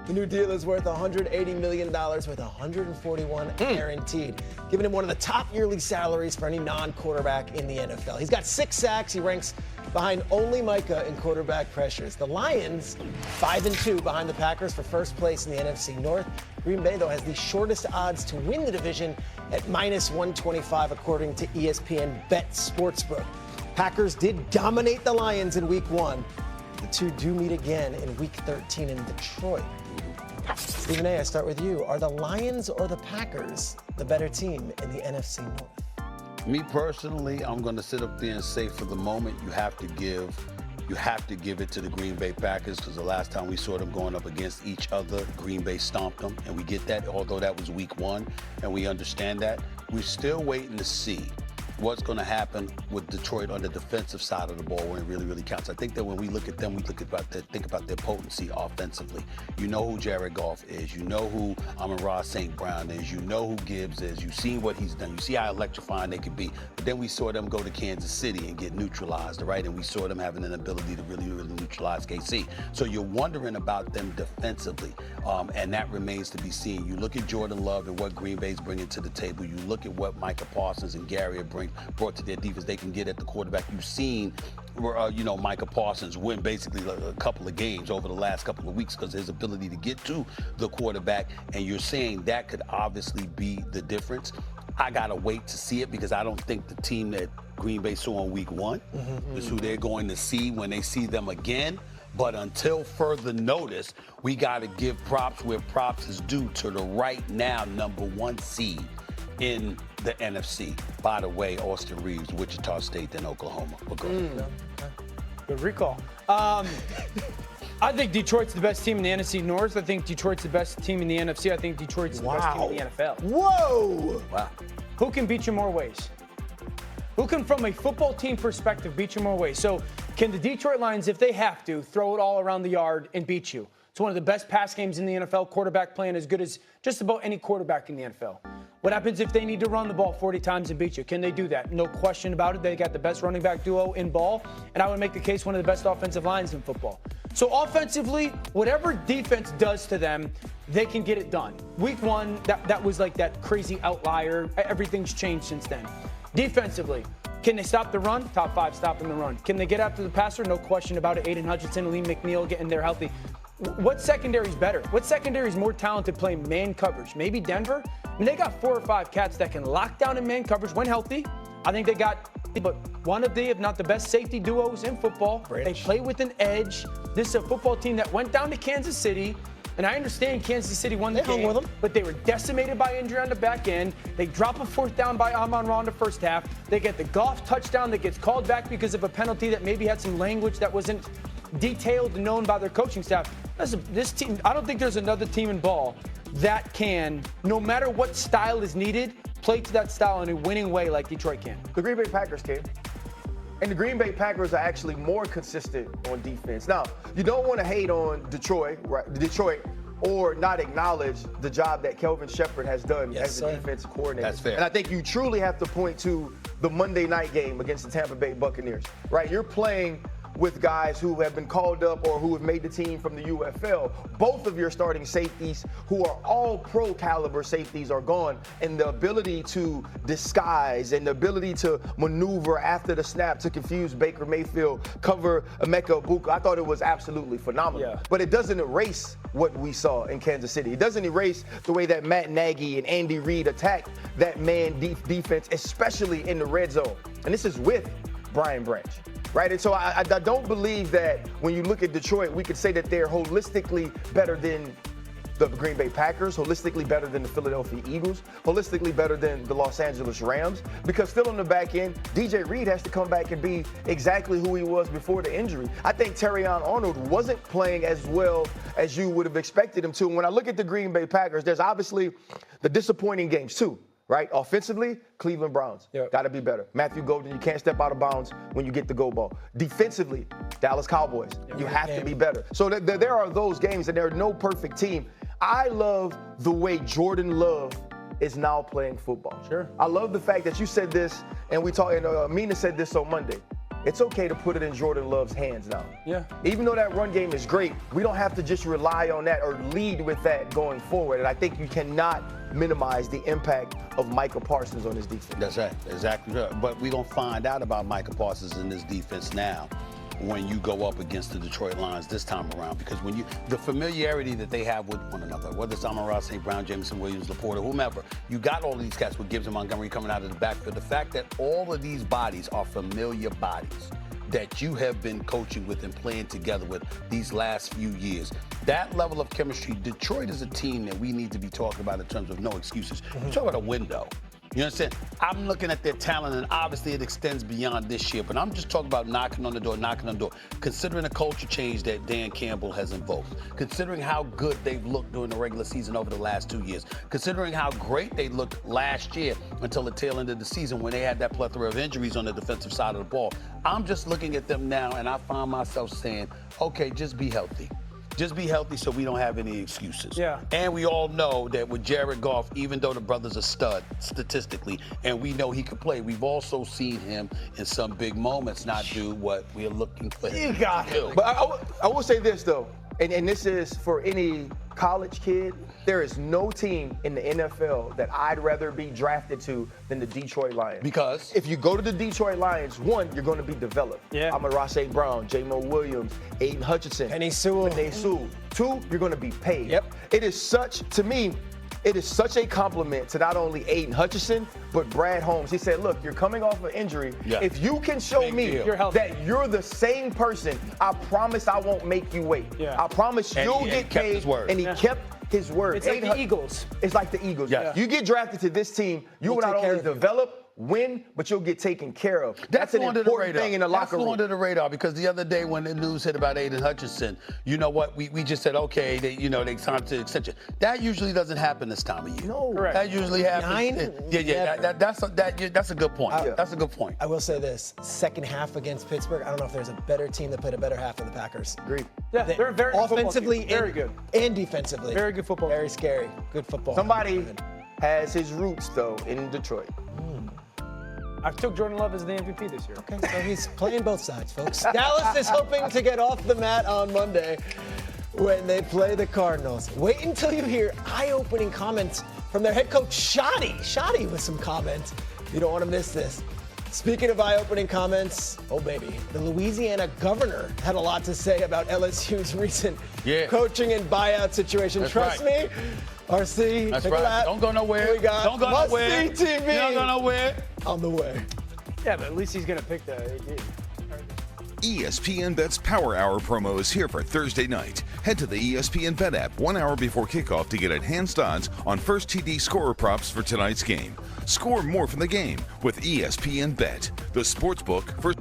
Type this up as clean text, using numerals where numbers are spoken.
The new deal is worth $180 million with $141 guaranteed, giving him one of the top yearly salaries for any non-quarterback in the NFL. He's got 6 sacks. He ranks behind only Micah in quarterback pressures. The Lions, 5-2 behind the Packers for first place in the NFC North. Green Bay, though, has the shortest odds to win the division at -125, according to ESPN Bet Sportsbook. Packers did dominate the Lions in Week 1. The two do meet again in Week 13 in Detroit. Stephen A., I start with you. Are the Lions or the Packers the better team in the NFC North? Me personally, I'm going to sit up there and say for the moment you have to give it to the Green Bay Packers, because the last time we saw them going up against each other, Green Bay stomped them, and we get that, although that was Week 1, and we understand that. We're still waiting to see what's going to happen with Detroit on the defensive side of the ball when it really, really counts. I think that when we look at them, we think about their potency offensively. You know who Jared Goff is. You know who Amon-Ra St. Brown is. You know who Gibbs is. You've seen what he's done. You see how electrifying they can be. But then we saw them go to Kansas City and get neutralized, right? And we saw them having an ability to really, really neutralize KC. So you're wondering about them defensively, and that remains to be seen. You look at Jordan Love and what Green Bay's bringing to the table. You look at what Micah Parsons and Gary are brought to their defense. They can get at the quarterback. You've seen, Micah Parsons win basically a couple of games over the last couple of weeks because of his ability to get to the quarterback, and you're saying that could obviously be the difference. I got to wait to see it because I don't think the team that Green Bay saw in Week 1 is who they're going to see when they see them again. But until further notice, we got to give props where props is due to the right now #1 seed in the NFC. By the way, Austin Reeves, Wichita State, then Oklahoma. Good recall. I think Detroit's the best team in the NFC North. I think Detroit's the best team in the NFC. I think Detroit's the best team in the NFL. Whoa! Wow. Who can beat you more ways? Who can, from a football team perspective, beat you more ways? So can the Detroit Lions, if they have to, throw it all around the yard and beat you? It's one of the best pass games in the NFL. Quarterback playing as good as just about any quarterback in the NFL. What happens if they need to run the ball 40 times and beat you? Can they do that? No question about it. They got the best running back duo in ball, and I would make the case one of the best offensive lines in football. So offensively, whatever defense does to them, they can get it done. Week 1, that was like that crazy outlier. Everything's changed since then. Defensively, can they stop the run? Top 5 stopping the run. Can they get after the passer? No question about it. Aiden Hutchinson, Lee McNeil getting there healthy. What secondary is better? What secondary is more talented playing man coverage? Maybe Denver? I mean, they got 4 or 5 cats that can lock down in man coverage when healthy. I think they got one of the, if not the best safety duos in football. They play with an edge. This is a football team that went down to Kansas City. And I understand Kansas City won the game, but they were decimated by injury on the back end. They drop a 4th down by Amon-Ra in the first half. They get the Goff touchdown that gets called back because of a penalty that maybe had some language that wasn't detailed and known by their coaching staff. This team, I don't think there's another team in ball that can, no matter what style is needed, play to that style in a winning way like Detroit can. The Green Bay Packers can. And the Green Bay Packers are actually more consistent on defense. Now, you don't want to hate on Detroit, or not acknowledge the job that Kelvin Shepard has done as a defensive coordinator. That's fair. And I think you truly have to point to the Monday night game against the Tampa Bay Buccaneers, right? You're playing with guys who have been called up or who have made the team from the UFL. Both of your starting safeties, who are all pro caliber safeties, are gone. And the ability to disguise and the ability to maneuver after the snap to confuse Baker Mayfield, cover Emeka Egbuka, I thought it was absolutely phenomenal. Yeah. But it doesn't erase what we saw in Kansas City. It doesn't erase the way that Matt Nagy and Andy Reid attacked that man defense, especially in the red zone. And this is with Brian Branch. Right, and so I don't believe that when you look at Detroit, we could say that they're holistically better than the Green Bay Packers, holistically better than the Philadelphia Eagles, holistically better than the Los Angeles Rams, because still on the back end, DJ Reed has to come back and be exactly who he was before the injury. I think Terrion Arnold wasn't playing as well as you would have expected him to. And when I look at the Green Bay Packers, there's obviously the disappointing games too. Right? Offensively, Cleveland Browns. Got to be better. Matthew Golden, you can't step out of bounds when you get the go ball. Defensively, Dallas Cowboys. You have to be better. So there are those games, and there's no perfect team. I love the way Jordan Love is now playing football. Sure. I love the fact that you said this, and we talked, and Mina said this on Monday. it's okay to put it in Jordan Love's hands now. Yeah. Even though that run game is great, we don't have to just rely on that or lead with that going forward. And I think you cannot minimize the impact of Micah Parsons on his defense. That's right, exactly right. But we don't find out about Micah Parsons in this defense now when you go up against the Detroit Lions this time around, because when the familiarity that they have with one another, whether it's Amon-Ra St. Brown, Jameson Williams, Laporta, whomever, you got all of these cats with Gibbs and Montgomery coming out of the backfield. The fact that all of these bodies are familiar bodies that you have been coaching with and playing together with these last few years, that level of chemistry, Detroit is a team that we need to be talking about in terms of no excuses. You talk about a window. You understand? I'm looking at their talent, and obviously it extends beyond this year, but I'm just talking about knocking on the door. Considering the culture change that Dan Campbell has invoked, considering how good they've looked during the regular season over the last 2 years, considering how great they looked last year until the tail end of the season when they had that plethora of injuries on the defensive side of the ball. I'm just looking at them now, and I find myself saying, okay, just be healthy. Just be healthy so we don't have any excuses. Yeah. And we all know that with Jared Goff, even though the brother's a stud statistically, and we know he can play, we've also seen him in some big moments not do what we're looking for him to do. But I will say this, though, and this is for any college kid, there is no team in the NFL that I'd rather be drafted to than the Detroit Lions. Because? If you go to the Detroit Lions, one, you're going to be developed. Yeah. Amon-Ra St. Brown, J-Mo Williams, Aiden Hutchinson. Penei Sewell. Two, you're going to be paid. Yep. It is such, to me, it is such a compliment to not only Aiden Hutchinson, but Brad Holmes. He said, look, you're coming off an injury. Yeah. If you can show Big me deal. that you're the same person, I promise I won't make you wait. Yeah. I promise you'll get kept paid. his word. And he kept his word. It's like the Eagles. It's like the Eagles. Yes. You get drafted to this team, you will We'll not take care only of you. develop, win, but you'll get taken care of. That's an important thing in the locker room. That's under the radar, because the other day when the news hit about Aiden Hutchinson, you know what? We just said, okay, they signed to extension. That usually doesn't happen this time of year. No. Correct. That usually happens. That's a good point. That's a good point. I will say this, second half against Pittsburgh, I don't know if there's a better team that played a better half than the Packers. Agreed. Yeah, they're very good offensively football team. Very good. And defensively. Very good football Very team. scary. Good football. Somebody has his roots, though, in Detroit. I took Jordan Love as the MVP this year. Okay, so he's playing both sides, folks. Dallas is hoping to get off the mat on Monday when they play the Cardinals. Wait until you hear eye-opening comments from their head coach, Shoddy with some comments. You don't want to miss this. Speaking of eye-opening comments, oh baby, the Louisiana governor had a lot to say about LSU's recent coaching and buyout situation. That's Trust right. me, RC, That's take a right. lap. Don't go nowhere. Here we got Don't go nowhere. Must-See TV. Don't go nowhere. On the way. Yeah, but at least he's going to pick the AD. ESPN Bet's Power Hour promo is here for Thursday night. Head to the ESPN Bet app 1 hour before kickoff to get enhanced odds on first TD scorer props for tonight's game. Score more from the game with ESPN Bet, the sportsbook for